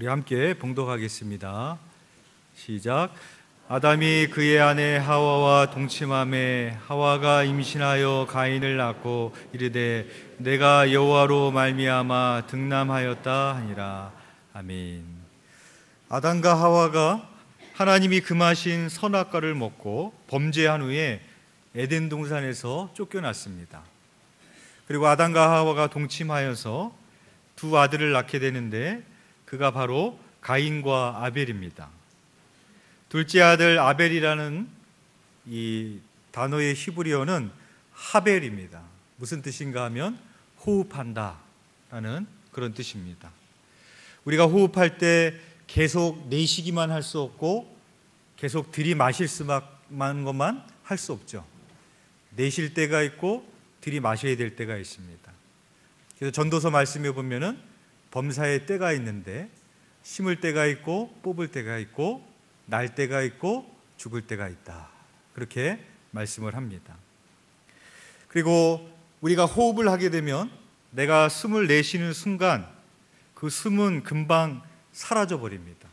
우리 함께 봉독하겠습니다. 시작. 아담이 그의 아내 하와와 동침하매 하와가 임신하여 가인을 낳고 이르되 내가 여호와로 말미암아 득남하였다 하니라. 아멘. 아담과 하와가 하나님이 금하신 선악과를 먹고 범죄한 후에 에덴 동산에서 쫓겨났습니다. 그리고 아담과 하와가 동침하여서 두 아들을 낳게 되는데 그가 바로 가인과 아벨입니다. 둘째 아들 아벨이라는 이 단어의 히브리어는 하벨입니다. 무슨 뜻인가 하면 호흡한다 라는 그런 뜻입니다. 우리가 호흡할 때 계속 내쉬기만 할 수 없고 계속 들이마실 수만 것만 할 수 없죠. 내쉴 때가 있고 들이마셔야 될 때가 있습니다. 그래서 전도서 말씀에 보면은 범사의 때가 있는데 심을 때가 있고 뽑을 때가 있고 날 때가 있고 죽을 때가 있다. 그렇게 말씀을 합니다. 그리고 우리가 호흡을 하게 되면 내가 숨을 내쉬는 순간 그 숨은 금방 사라져 버립니다.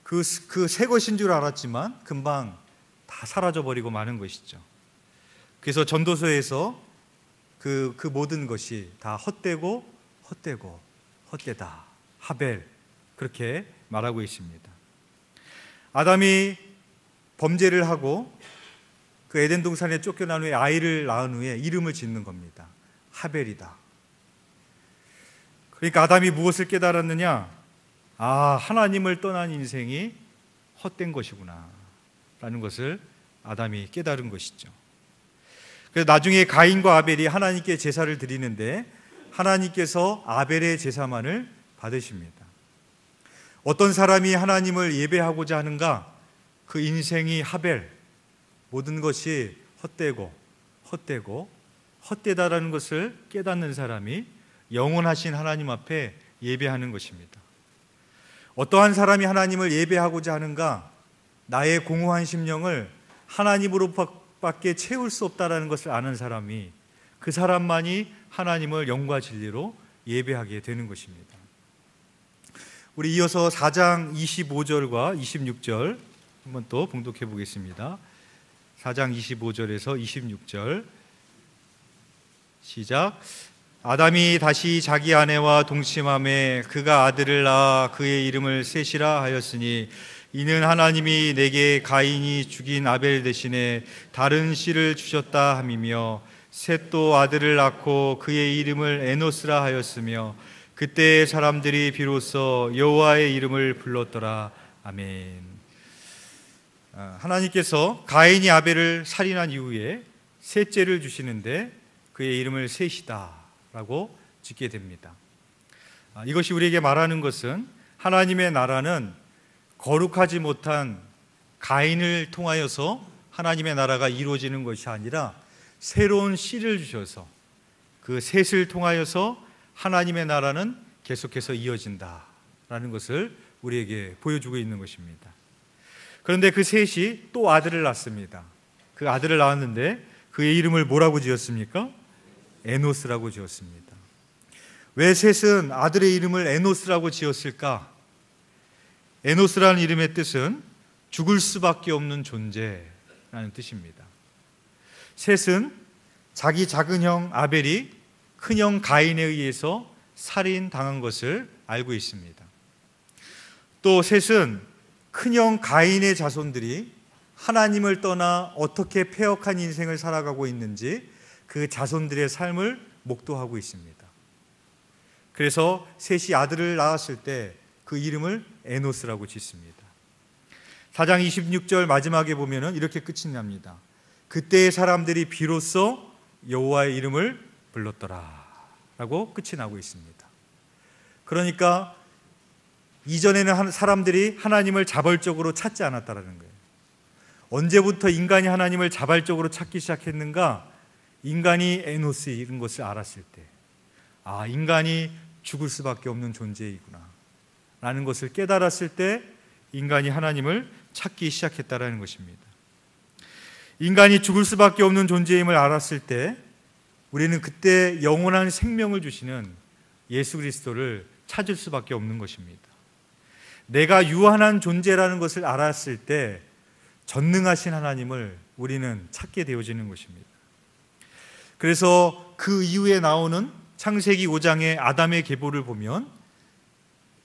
그 새 것인 줄 알았지만 금방 다 사라져 버리고 마는 것이죠. 그래서 전도서에서 그 모든 것이 다 헛되고 헛되다. 하벨 그렇게 말하고 있습니다. 아담이 범죄를 하고 그 에덴 동산에 쫓겨난 후에 아이를 낳은 후에 이름을 짓는 겁니다. 하벨이다. 그러니까 아담이 무엇을 깨달았느냐? 하나님을 떠난 인생이 헛된 것이구나 라는 것을 아담이 깨달은 것이죠. 그래서 나중에 가인과 아벨이 하나님께 제사를 드리는데 하나님께서 아벨의 제사만을 받으십니다. 어떤 사람이 하나님을 예배하고자 하는가? 그 인생이 하벨, 모든 것이 헛되다라는 것을 깨닫는 사람이 영원하신 하나님 앞에 예배하는 것입니다. 어떠한 사람이 하나님을 예배하고자 하는가? 나의 공허한 심령을 하나님으로밖에 채울 수 없다라는 것을 아는 사람이, 그 사람만이 하나님을 영과 진리로 예배하게 되는 것입니다. 우리 이어서 4장 25절과 26절 한번 또 봉독해 보겠습니다. 4장 25절에서 26절 시작. 아담이 다시 자기 아내와 동침하매 그가 아들을 낳아 그의 이름을 셋이라 하였으니 이는 하나님이 내게 가인이 죽인 아벨 대신에 다른 씨를 주셨다 함이며 셋도 아들을 낳고 그의 이름을 에노스라 하였으며 그때 사람들이 비로소 여호와의 이름을 불렀더라. 아멘. 하나님께서 가인이 아벨을 살인한 이후에 셋째를 주시는데 그의 이름을 셋이다 라고 짓게 됩니다. 이것이 우리에게 말하는 것은 하나님의 나라는 거룩하지 못한 가인을 통하여서 하나님의 나라가 이루어지는 것이 아니라 새로운 씨를 주셔서 그 셋을 통하여서 하나님의 나라는 계속해서 이어진다라는 것을 우리에게 보여주고 있는 것입니다. 그런데 그 셋이 또 아들을 낳습니다. 그 아들을 낳았는데 그의 이름을 뭐라고 지었습니까? 에노스라고 지었습니다. 왜 셋은 아들의 이름을 에노스라고 지었을까? 에노스라는 이름의 뜻은 죽을 수밖에 없는 존재라는 뜻입니다. 셋은 자기 작은 형 아벨이 큰 형 가인에 의해서 살인당한 것을 알고 있습니다. 또 셋은 큰 형 가인의 자손들이 하나님을 떠나 어떻게 패역한 인생을 살아가고 있는지 그 자손들의 삶을 목도하고 있습니다. 그래서 셋이 아들을 낳았을 때 그 이름을 에노스라고 짓습니다. 4장 26절 마지막에 보면 이렇게 끝이 납니다. 그때의 사람들이 비로소 여호와의 이름을 불렀더라 라고 끝이 나고 있습니다. 그러니까 이전에는 사람들이 하나님을 자발적으로 찾지 않았다는 거예요. 언제부터 인간이 하나님을 자발적으로 찾기 시작했는가? 인간이 에노스 이런 것을 알았을 때, 인간이 죽을 수밖에 없는 존재이구나 라는 것을 깨달았을 때 인간이 하나님을 찾기 시작했다는 것입니다. 인간이 죽을 수밖에 없는 존재임을 알았을 때 우리는 그때 영원한 생명을 주시는 예수 그리스도를 찾을 수밖에 없는 것입니다. 내가 유한한 존재라는 것을 알았을 때 전능하신 하나님을 우리는 찾게 되어지는 것입니다. 그래서 그 이후에 나오는 창세기 5장의 아담의 계보를 보면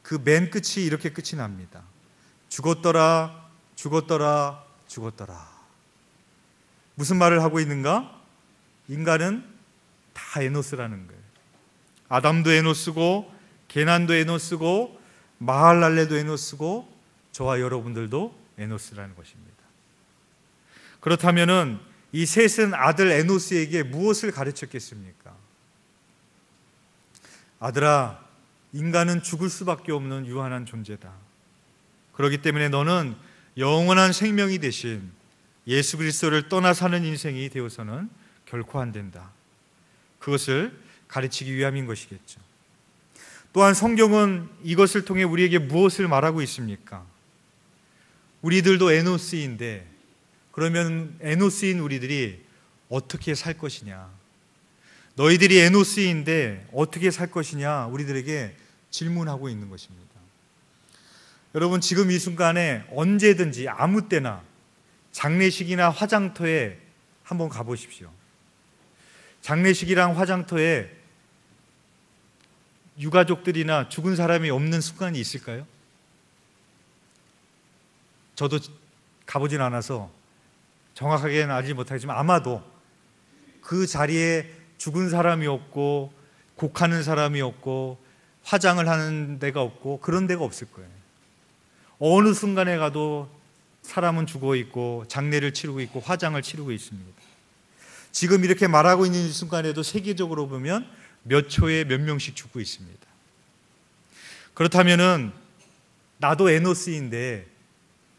그 맨 끝이 이렇게 끝이 납니다. 죽었더라, 죽었더라, 죽었더라. 무슨 말을 하고 있는가? 인간은 다 에노스라는 거예요. 아담도 에노스고, 게난도 에노스고, 마할랄레도 에노스고, 저와 여러분들도 에노스라는 것입니다. 그렇다면은 이 셋은 아들 에노스에게 무엇을 가르쳤겠습니까? 아들아, 인간은 죽을 수밖에 없는 유한한 존재다. 그렇기 때문에 너는 영원한 생명이 되신 예수 그리스도를 떠나 사는 인생이 되어서는 결코 안 된다. 그것을 가르치기 위함인 것이겠죠. 또한 성경은 이것을 통해 우리에게 무엇을 말하고 있습니까? 우리들도 에노스인데, 그러면 에노스인 우리들이 어떻게 살 것이냐? 너희들이 에노스인데 어떻게 살 것이냐? 우리들에게 질문하고 있는 것입니다. 여러분, 지금 이 순간에 언제든지 아무 때나 장례식이나 화장터에 한번 가보십시오. 장례식이랑 화장터에 유가족들이나 죽은 사람이 없는 순간이 있을까요? 저도 가보진 않아서 정확하게는 알지 못하지만 아마도 그 자리에 죽은 사람이 없고 곡하는 사람이 없고 화장을 하는 데가 없고 그런 데가 없을 거예요. 어느 순간에 가도 사람은 죽어 있고 장례를 치르고 있고 화장을 치르고 있습니다. 지금 이렇게 말하고 있는 이 순간에도 세계적으로 보면 몇 초에 몇 명씩 죽고 있습니다. 그렇다면은 나도 에노스인데,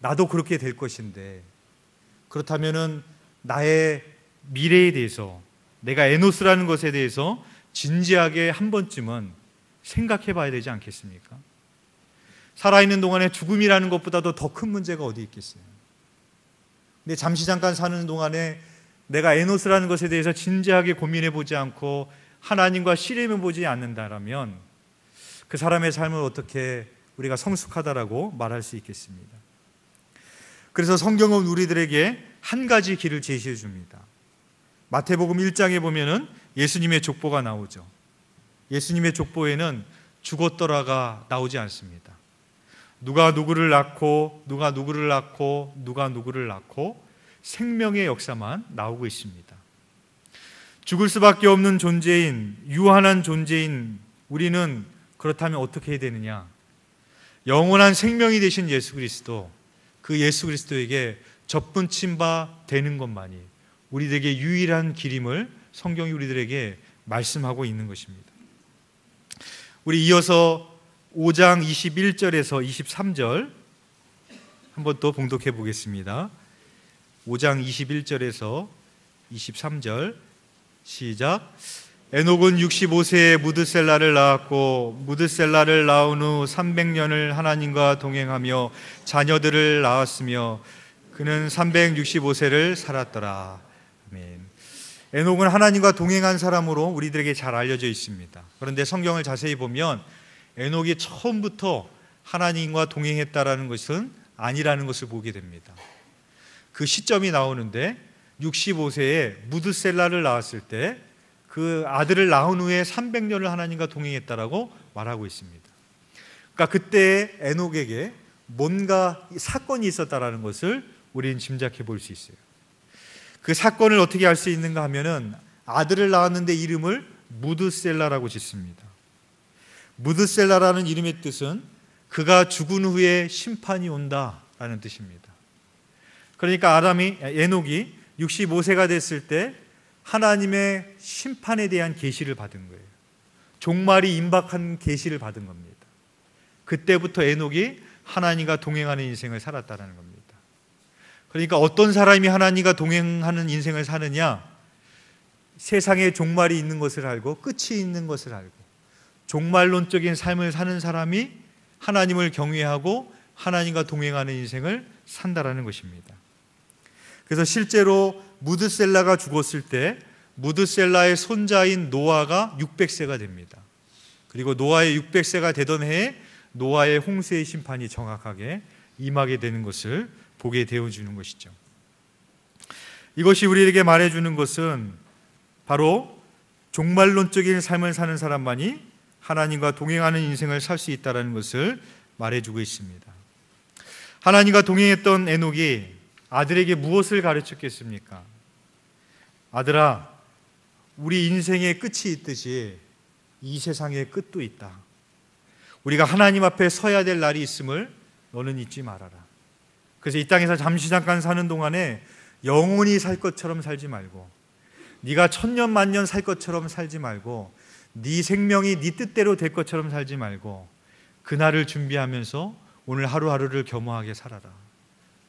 나도 그렇게 될 것인데, 그렇다면은 나의 미래에 대해서, 내가 에노스라는 것에 대해서 진지하게 한 번쯤은 생각해 봐야 되지 않겠습니까? 살아있는 동안에 죽음이라는 것보다도 더 큰 문제가 어디 있겠어요? 근데 잠시 잠깐 사는 동안에 내가 에노스라는 것에 대해서 진지하게 고민해 보지 않고 하나님과 씨름해 보지 않는다라면 그 사람의 삶을 어떻게 우리가 성숙하다라고 말할 수 있겠습니다. 그래서 성경은 우리들에게 한 가지 길을 제시해 줍니다. 마태복음 1장에 보면은 예수님의 족보가 나오죠. 예수님의 족보에는 죽었더라가 나오지 않습니다. 누가 누구를 낳고, 누가 누구를 낳고, 누가 누구를 낳고, 생명의 역사만 나오고 있습니다. 죽을 수밖에 없는 존재인, 유한한 존재인 우리는 그렇다면 어떻게 해야 되느냐? 영원한 생명이 되신 예수 그리스도, 그 예수 그리스도에게 접붙임 바 되는 것만이 우리들에게 유일한 길임을 성경이 우리들에게 말씀하고 있는 것입니다. 우리 이어서 5장 21절에서 23절 한번 또 봉독해 보겠습니다. 5장 21절에서 23절 시작. 에녹은 65세에 무드셀라를 낳았고 무드셀라를 낳은 후 300년을 하나님과 동행하며 자녀들을 낳았으며 그는 365세를 살았더라. 아멘. 에녹은 하나님과 동행한 사람으로 우리들에게 잘 알려져 있습니다. 그런데 성경을 자세히 보면 에녹이 처음부터 하나님과 동행했다라는 것은 아니라는 것을 보게 됩니다. 그 시점이 나오는데 65세에 무드셀라를 낳았을 때 그 아들을 낳은 후에 300년을 하나님과 동행했다라고 말하고 있습니다. 그러니까 그때 에녹에게 뭔가 사건이 있었다라는 것을 우리는 짐작해 볼 수 있어요. 그 사건을 어떻게 알 수 있는가 하면은 아들을 낳았는데 이름을 무드셀라라고 짓습니다. 무드셀라라는 이름의 뜻은 그가 죽은 후에 심판이 온다라는 뜻입니다. 그러니까 에녹이 65세가 됐을 때 하나님의 심판에 대한 계시를 받은 거예요. 종말이 임박한 계시를 받은 겁니다. 그때부터 에녹이 하나님과 동행하는 인생을 살았다는 겁니다. 그러니까 어떤 사람이 하나님과 동행하는 인생을 사느냐? 세상에 종말이 있는 것을 알고 끝이 있는 것을 알고 종말론적인 삶을 사는 사람이 하나님을 경외하고 하나님과 동행하는 인생을 산다라는 것입니다. 그래서 실제로 무드셀라가 죽었을 때 무드셀라의 손자인 노아가 600세가 됩니다. 그리고 노아의 600세가 되던 해에 노아의 홍수의 심판이 정확하게 임하게 되는 것을 보게 되어주는 것이죠. 이것이 우리에게 말해주는 것은 바로 종말론적인 삶을 사는 사람만이 하나님과 동행하는 인생을 살 수 있다는 것을 말해주고 있습니다. 하나님과 동행했던 에녹이 아들에게 무엇을 가르쳤겠습니까? 아들아, 우리 인생의 끝이 있듯이 이 세상의 끝도 있다. 우리가 하나님 앞에 서야 될 날이 있음을 너는 잊지 말아라. 그래서 이 땅에서 잠깐 사는 동안에 영원히 살 것처럼 살지 말고, 네가 천년 만년 살 것처럼 살지 말고, 네 생명이 네 뜻대로 될 것처럼 살지 말고, 그날을 준비하면서 오늘 하루하루를 겸허하게 살아라.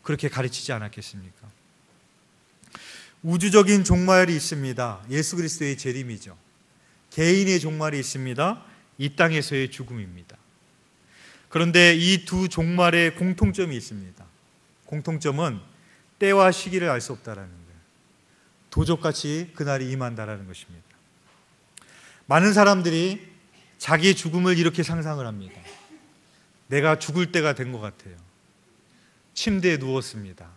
그렇게 가르치지 않았겠습니까? 우주적인 종말이 있습니다. 예수 그리스도의 재림이죠. 개인의 종말이 있습니다. 이 땅에서의 죽음입니다. 그런데 이 두 종말의 공통점이 있습니다. 공통점은 때와 시기를 알 수 없다라는 거예요. 도적같이 그날이 임한다라는 것입니다. 많은 사람들이 자기 죽음을 이렇게 상상을 합니다. 내가 죽을 때가 된 것 같아요. 침대에 누웠습니다.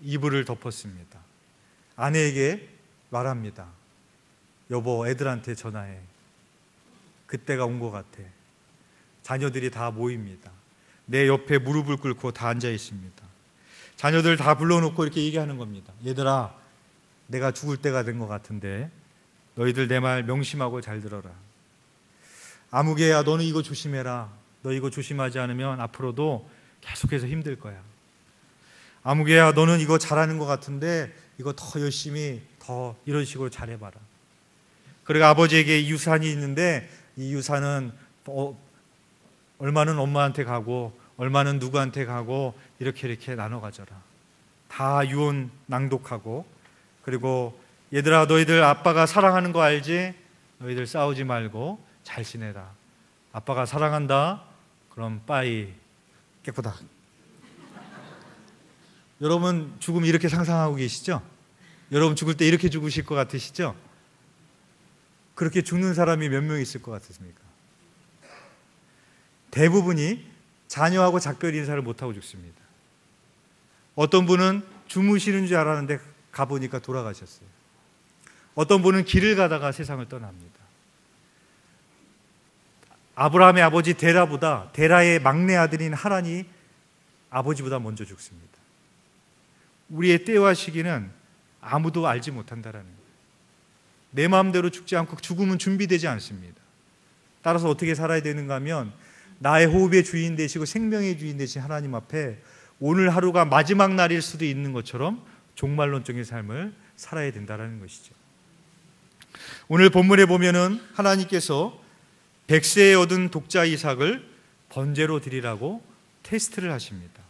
이불을 덮었습니다. 아내에게 말합니다. 여보, 애들한테 전화해. 그때가 온 것 같아. 자녀들이 다 모입니다. 내 옆에 무릎을 꿇고 다 앉아 있습니다. 자녀들 다 불러놓고 이렇게 얘기하는 겁니다. 얘들아, 내가 죽을 때가 된 것 같은데 너희들 내 말 명심하고 잘 들어라. 아무개야, 너는 이거 조심해라. 너 이거 조심하지 않으면 앞으로도 계속해서 힘들 거야. 아무개야, 너는 이거 잘하는 것 같은데 이거 더 열심히 더 이런 식으로 잘해봐라. 그리고 아버지에게 유산이 있는데 이 유산은 얼마는 엄마한테 가고 얼마는 누구한테 가고 이렇게 나눠 가져라. 다 유언 낭독하고, 그리고 얘들아, 너희들 아빠가 사랑하는 거 알지? 너희들 싸우지 말고 잘 지내라. 아빠가 사랑한다. 그럼 빠이 깨끗하다. 여러분 죽음 이렇게 상상하고 계시죠? 여러분 죽을 때 이렇게 죽으실 것 같으시죠? 그렇게 죽는 사람이 몇 명 있을 것 같습니까? 대부분이 자녀하고 작별 인사를 못하고 죽습니다. 어떤 분은 주무시는 줄 알았는데 가보니까 돌아가셨어요. 어떤 분은 길을 가다가 세상을 떠납니다. 아브라함의 아버지 데라의 막내 아들인 하란이 아버지보다 먼저 죽습니다. 우리의 때와 시기는 아무도 알지 못한다라는 거예요. 내 마음대로 죽지 않고 죽음은 준비되지 않습니다. 따라서 어떻게 살아야 되는가 하면 나의 호흡의 주인 되시고 생명의 주인 되신 하나님 앞에 오늘 하루가 마지막 날일 수도 있는 것처럼 종말론적인 삶을 살아야 된다는 것이죠. 오늘 본문에 보면은 하나님께서 100세에 얻은 독자 이삭을 번제로 드리라고 테스트를 하십니다.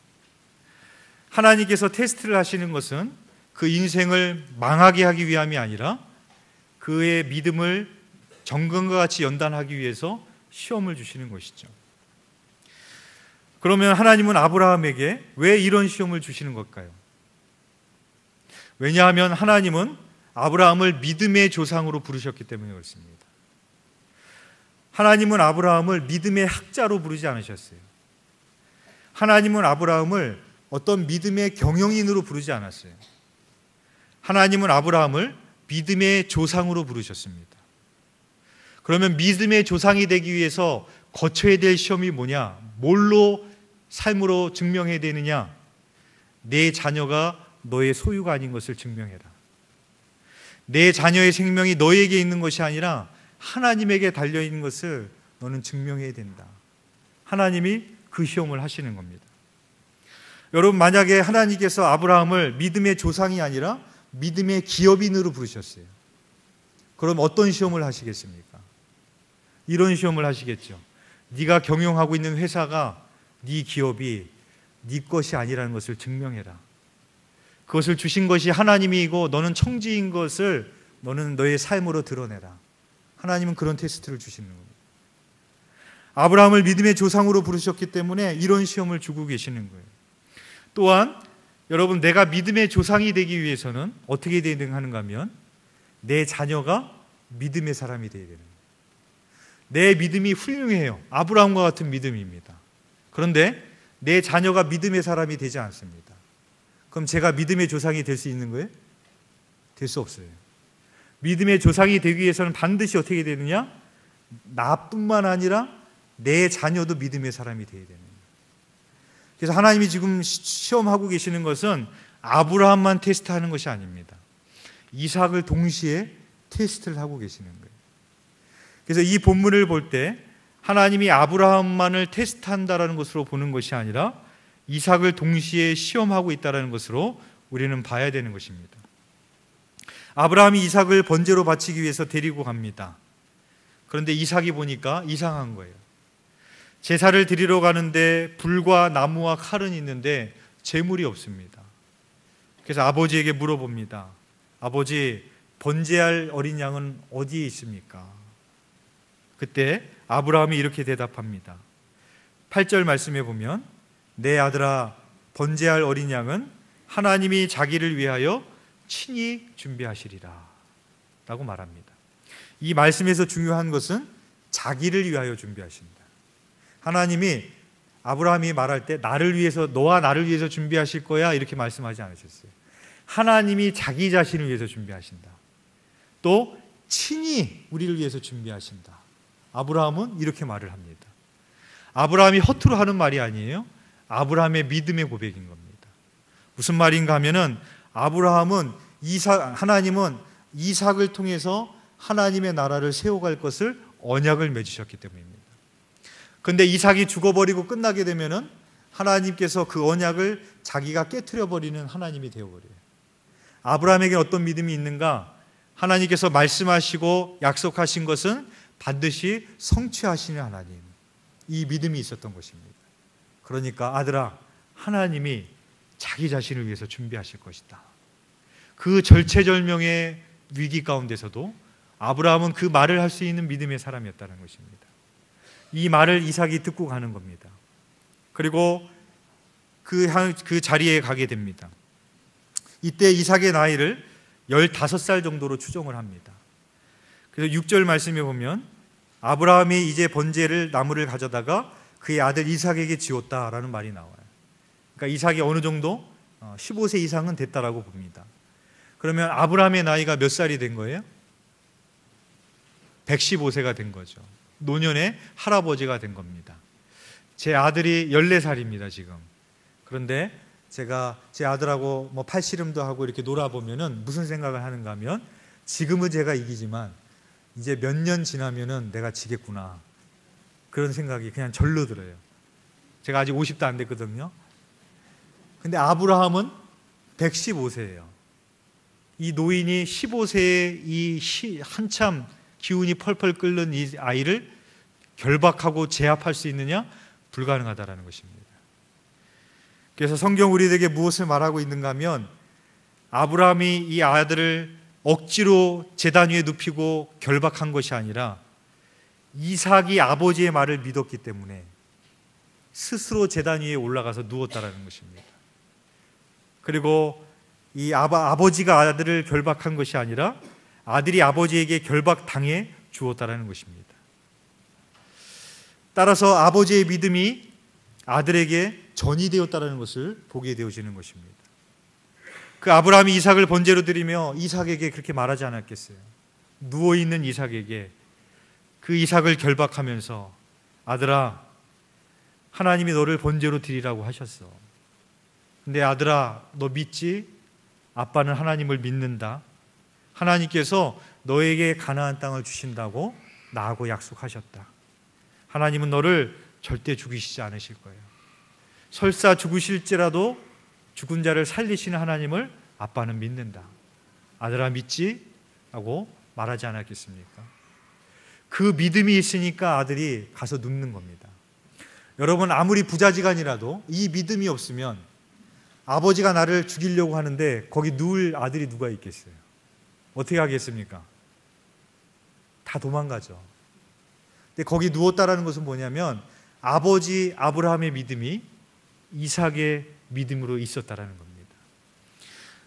하나님께서 테스트를 하시는 것은 그 인생을 망하게 하기 위함이 아니라 그의 믿음을 정금과 같이 연단하기 위해서 시험을 주시는 것이죠. 그러면 하나님은 아브라함에게 왜 이런 시험을 주시는 걸까요? 왜냐하면 하나님은 아브라함을 믿음의 조상으로 부르셨기 때문에 그렇습니다. 하나님은 아브라함을 믿음의 학자로 부르지 않으셨어요. 하나님은 아브라함을 어떤 믿음의 경영인으로 부르지 않았어요. 하나님은 아브라함을 믿음의 조상으로 부르셨습니다. 그러면 믿음의 조상이 되기 위해서 거쳐야 될 시험이 뭐냐? 뭘로 삶으로 증명해야 되느냐? 내 자녀가 너의 소유가 아닌 것을 증명해라. 내 자녀의 생명이 너에게 있는 것이 아니라 하나님에게 달려있는 것을 너는 증명해야 된다. 하나님이 그 시험을 하시는 겁니다. 여러분, 만약에 하나님께서 아브라함을 믿음의 조상이 아니라 믿음의 기업인으로 부르셨어요. 그럼 어떤 시험을 하시겠습니까? 이런 시험을 하시겠죠. 네가 경영하고 있는 회사가, 네 기업이 네 것이 아니라는 것을 증명해라. 그것을 주신 것이 하나님이고 너는 청지인 것을 너는 너의 삶으로 드러내라. 하나님은 그런 테스트를 주시는 겁니다. 아브라함을 믿음의 조상으로 부르셨기 때문에 이런 시험을 주고 계시는 거예요. 또한 여러분, 내가 믿음의 조상이 되기 위해서는 어떻게 되는가 하면 내 자녀가 믿음의 사람이 되어야 되는 거예요. 내 믿음이 훌륭해요. 아브라함과 같은 믿음입니다. 그런데 내 자녀가 믿음의 사람이 되지 않습니다. 그럼 제가 믿음의 조상이 될 수 있는 거예요? 될 수 없어요. 믿음의 조상이 되기 위해서는 반드시 어떻게 되느냐? 나뿐만 아니라 내 자녀도 믿음의 사람이 되어야 되는 거예요. 그래서 하나님이 지금 시험하고 계시는 것은 아브라함만 테스트하는 것이 아닙니다. 이삭을 동시에 테스트를 하고 계시는 거예요. 그래서 이 본문을 볼 때 하나님이 아브라함만을 테스트한다라는 것으로 보는 것이 아니라 이삭을 동시에 시험하고 있다는 것으로 우리는 봐야 되는 것입니다. 아브라함이 이삭을 번제로 바치기 위해서 데리고 갑니다. 그런데 이삭이 보니까 이상한 거예요. 제사를 드리러 가는데 불과 나무와 칼은 있는데 제물이 없습니다. 그래서 아버지에게 물어봅니다. 아버지, 번제할 어린 양은 어디에 있습니까? 그때 아브라함이 이렇게 대답합니다. 8절 말씀에 보면 내 아들아, 번제할 어린 양은 하나님이 자기를 위하여 친히 준비하시리라 라고 말합니다. 이 말씀에서 중요한 것은 자기를 위하여 준비하신다. 하나님이 아브라함이 말할 때 나를 위해서, 너와 나를 위해서 준비하실 거야 이렇게 말씀하지 않으셨어요. 하나님이 자기 자신을 위해서 준비하신다. 또 친히 우리를 위해서 준비하신다. 아브라함은 이렇게 말을 합니다. 아브라함이 허투루 하는 말이 아니에요. 아브라함의 믿음의 고백인 겁니다. 무슨 말인가 하면은 아브라함은 하나님은 이삭을 통해서 하나님의 나라를 세워갈 것을 언약을 맺으셨기 때문입니다. 그런데 이삭이 죽어버리고 끝나게 되면은 하나님께서 그 언약을 자기가 깨트려버리는 하나님이 되어버려요. 아브라함에게 어떤 믿음이 있는가? 하나님께서 말씀하시고 약속하신 것은 반드시 성취하시는 하나님, 이 믿음이 있었던 것입니다. 그러니까 아들아, 하나님이 자기 자신을 위해서 준비하실 것이다. 그 절체절명의 위기 가운데서도 아브라함은 그 말을 할 수 있는 믿음의 사람이었다는 것입니다. 이 말을 이삭이 듣고 가는 겁니다. 그리고 그 자리에 가게 됩니다. 이때 이삭의 나이를 15살 정도로 추정을 합니다. 그래서 6절 말씀에 보면 아브라함이 이제 번제를 나무를 가져다가 그의 아들 이삭에게 지었다라는 말이 나와요. 그러니까 이삭이 어느 정도 15세 이상은 됐다라고 봅니다. 그러면 아브라함의 나이가 몇 살이 된 거예요? 115세가 된 거죠. 노년의 할아버지가 된 겁니다. 제 아들이 14살입니다 지금. 그런데 제가 제 아들하고 팔씨름도 하고 이렇게 놀아보면은 무슨 생각을 하는가 하면 지금은 제가 이기지만 이제 몇 년 지나면은 내가 지겠구나, 그런 생각이 그냥 절로 들어요. 제가 아직 50도 안 됐거든요. 근데 아브라함은 115세예요. 이 노인이 15세에 이 한참 기운이 펄펄 끓는 이 아이를 결박하고 제압할 수 있느냐? 불가능하다라는 것입니다. 그래서 성경 우리에게 무엇을 말하고 있는가 하면 아브라함이 이 아들을 억지로 제단 위에 눕히고 결박한 것이 아니라 이삭이 아버지의 말을 믿었기 때문에 스스로 제단 위에 올라가서 누웠다라는 것입니다. 그리고 이 아버지가 아들을 결박한 것이 아니라 아들이 아버지에게 결박당해 주었다라는 것입니다. 따라서 아버지의 믿음이 아들에게 전이되었다는 것을 보게 되어지는 것입니다. 그 아브라함이 이삭을 번제로 드리며 이삭에게 그렇게 말하지 않았겠어요? 누워있는 이삭에게 그 이삭을 결박하면서 아들아, 하나님이 너를 번제로 드리라고 하셨어. 근데 아들아, 너 믿지? 아빠는 하나님을 믿는다. 하나님께서 너에게 가나안 땅을 주신다고 나하고 약속하셨다. 하나님은 너를 절대 죽이시지 않으실 거예요. 설사 죽으실지라도 죽은 자를 살리시는 하나님을 아빠는 믿는다. 아들아, 믿지? 라고 말하지 않았겠습니까? 그 믿음이 있으니까 아들이 가서 눕는 겁니다. 여러분, 아무리 부자지간이라도 이 믿음이 없으면 아버지가 나를 죽이려고 하는데 거기 누울 아들이 누가 있겠어요? 어떻게 하겠습니까? 다 도망가죠. 근데 거기 누웠다라는 것은 뭐냐면 아버지 아브라함의 믿음이 이삭의 믿음으로 있었다라는 겁니다.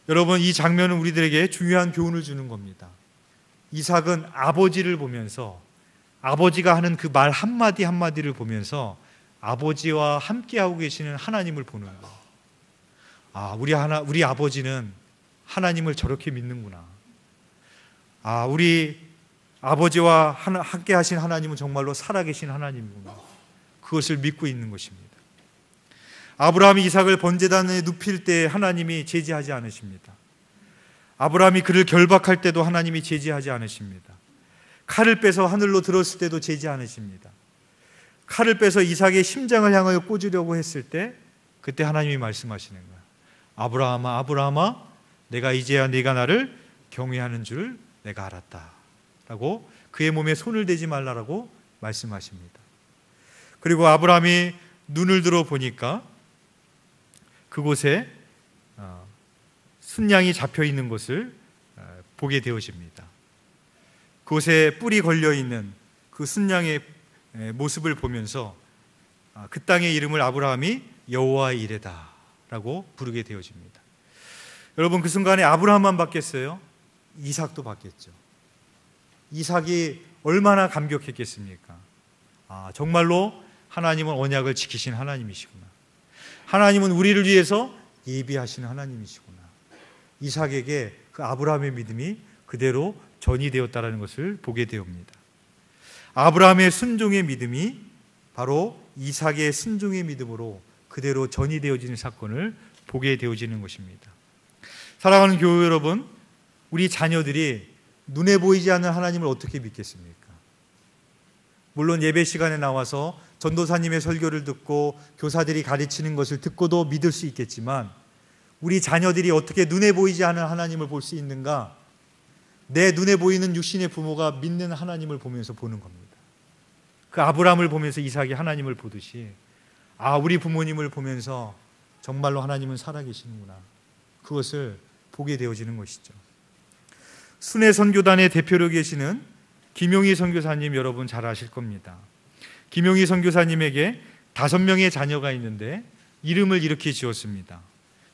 여러분, 이 장면은 우리들에게 중요한 교훈을 주는 겁니다. 이삭은 아버지를 보면서 아버지가 하는 그 말 한마디 한마디를 보면서 아버지와 함께하고 계시는 하나님을 보는 거예요. 아, 우리 아버지는 하나님을 저렇게 믿는구나. 아, 우리 아버지와 함께 하신 하나님은 정말로 살아계신 하나님이구나. 그것을 믿고 있는 것입니다. 아브라함이 이삭을 번제단에 눕힐 때 하나님이 제지하지 않으십니다. 아브라함이 그를 결박할 때도 하나님이 제지하지 않으십니다. 칼을 빼서 하늘로 들었을 때도 제지 않으십니다. 칼을 빼서 이삭의 심장을 향하여 꽂으려고 했을 때 그때 하나님이 말씀하시는 거예요. 아브라함아, 아브라함아, 내가 이제야 네가 나를 경외하는 줄 내가 알았다 라고 그의 몸에 손을 대지 말라라고 말씀하십니다. 그리고 아브라함이 눈을 들어 보니까 그곳에 순양이 잡혀 있는 것을 보게 되어집니다. 그곳에 뿔이 걸려 있는 그 순양의 모습을 보면서 그 땅의 이름을 아브라함이 여호와의 이레다 라고 부르게 되어집니다. 여러분, 그 순간에 아브라함만 받겠어요? 이삭도 받겠죠. 이삭이 얼마나 감격했겠습니까? 아, 정말로 하나님은 언약을 지키신 하나님이시구나. 하나님은 우리를 위해서 예비하시는 하나님이시구나. 이삭에게 그 아브라함의 믿음이 그대로 전이 되었다는 것을 보게 되옵니다. 아브라함의 순종의 믿음이 바로 이삭의 순종의 믿음으로 그대로 전이 되어지는 사건을 보게 되어지는 것입니다. 사랑하는 교회 여러분, 우리 자녀들이 눈에 보이지 않는 하나님을 어떻게 믿겠습니까? 물론 예배 시간에 나와서 전도사님의 설교를 듣고 교사들이 가르치는 것을 듣고도 믿을 수 있겠지만 우리 자녀들이 어떻게 눈에 보이지 않는 하나님을 볼 수 있는가? 내 눈에 보이는 육신의 부모가 믿는 하나님을 보면서 보는 겁니다. 그 아브라함을 보면서 이삭이 하나님을 보듯이 아, 우리 부모님을 보면서 정말로 하나님은 살아계시는구나. 그것을 보게 되어지는 것이죠. 순회 선교단의 대표로 계시는 김용희 선교사님 여러분 잘 아실 겁니다. 김용희 선교사님에게 5명의 자녀가 있는데 이름을 이렇게 지었습니다.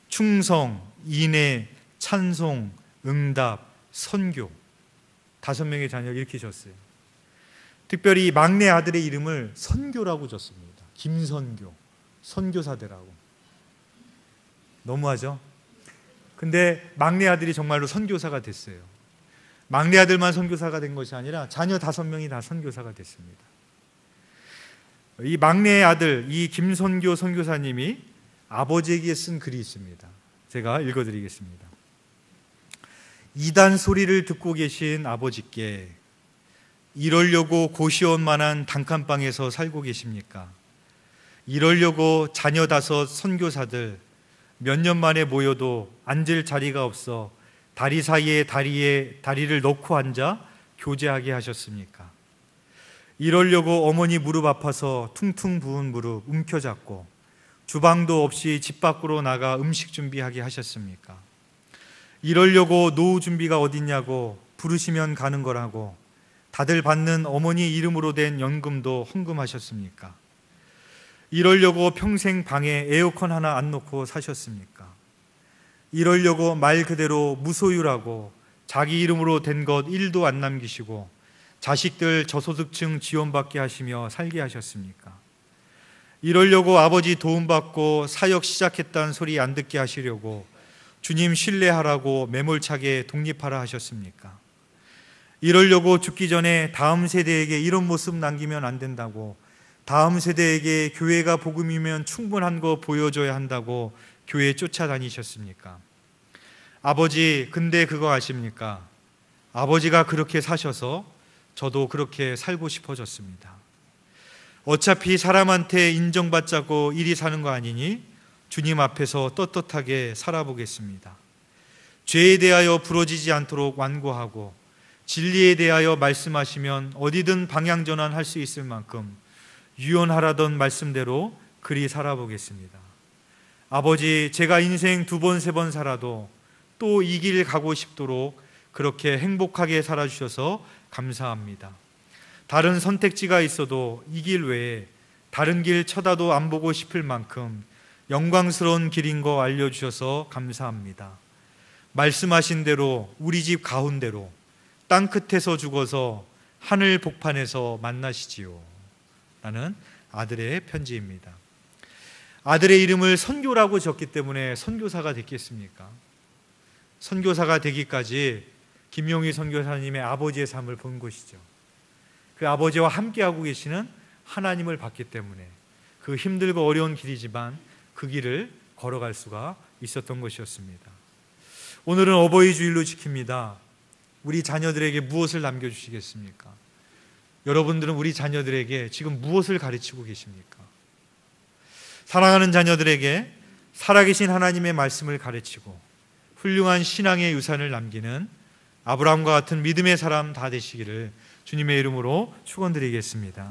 충성, 인애, 찬송, 응답, 선교. 5명의 자녀를 이렇게 지었어요. 특별히 막내 아들의 이름을 선교라고 줬습니다. 김선교, 선교사대라고. 너무하죠? 근데 막내 아들이 정말로 선교사가 됐어요. 막내 아들만 선교사가 된 것이 아니라 자녀 5명이 다 선교사가 됐습니다. 이 막내 아들, 이 김선교 선교사님이 아버지에게 쓴 글이 있습니다. 제가 읽어드리겠습니다. 이단 소리를 듣고 계신 아버지께 이러려고 고시원만한 단칸방에서 살고 계십니까? 이러려고 자녀 5 선교사들 몇 년 만에 모여도 앉을 자리가 없어 다리 사이에 다리를 넣고 앉아 교제하게 하셨습니까? 이러려고 어머니 무릎 아파서 퉁퉁 부은 무릎 움켜잡고 주방도 없이 집 밖으로 나가 음식 준비하게 하셨습니까? 이러려고 노후 준비가 어딨냐고 부르시면 가는 거라고 다들 받는 어머니 이름으로 된 연금도 헌금하셨습니까? 이러려고 평생 방에 에어컨 하나 안 놓고 사셨습니까? 이러려고 말 그대로 무소유라고 자기 이름으로 된 것 1도 안 남기시고 자식들 저소득층 지원받게 하시며 살게 하셨습니까? 이러려고 아버지 도움받고 사역 시작했다는 소리 안 듣게 하시려고 주님 신뢰하라고 매몰차게 독립하라 하셨습니까? 이러려고 죽기 전에 다음 세대에게 이런 모습 남기면 안 된다고 다음 세대에게 교회가 복음이면 충분한 거 보여줘야 한다고 교회 쫓아다니셨습니까? 아버지, 근데 그거 아십니까? 아버지가 그렇게 사셔서 저도 그렇게 살고 싶어졌습니다. 어차피 사람한테 인정받자고 이리 사는 거 아니니 주님 앞에서 떳떳하게 살아보겠습니다. 죄에 대하여 부러지지 않도록 완고하고 진리에 대하여 말씀하시면 어디든 방향 전환할 수 있을 만큼 유언하라던 말씀대로 그리 살아보겠습니다. 아버지, 제가 인생 2번, 3번 살아도 또 이 길 가고 싶도록 그렇게 행복하게 살아주셔서 감사합니다. 다른 선택지가 있어도 이 길 외에 다른 길 쳐다도 안 보고 싶을 만큼 영광스러운 길인 거 알려주셔서 감사합니다. 말씀하신 대로 우리 집 가운데로 땅 끝에서 죽어서 하늘 복판에서 만나시지요 라는 아들의 편지입니다. 아들의 이름을 선교라고 적기 때문에 선교사가 됐겠습니까? 선교사가 되기까지 김용희 선교사님의 아버지의 삶을 본 것이죠. 그 아버지와 함께하고 계시는 하나님을 봤기 때문에 그 힘들고 어려운 길이지만 그 길을 걸어갈 수가 있었던 것이었습니다. 오늘은 어버이 주일로 지킵니다. 우리 자녀들에게 무엇을 남겨주시겠습니까? 여러분들은 우리 자녀들에게 지금 무엇을 가르치고 계십니까? 사랑하는 자녀들에게 살아계신 하나님의 말씀을 가르치고 훌륭한 신앙의 유산을 남기는 아브라함과 같은 믿음의 사람 다 되시기를 주님의 이름으로 축원드리겠습니다.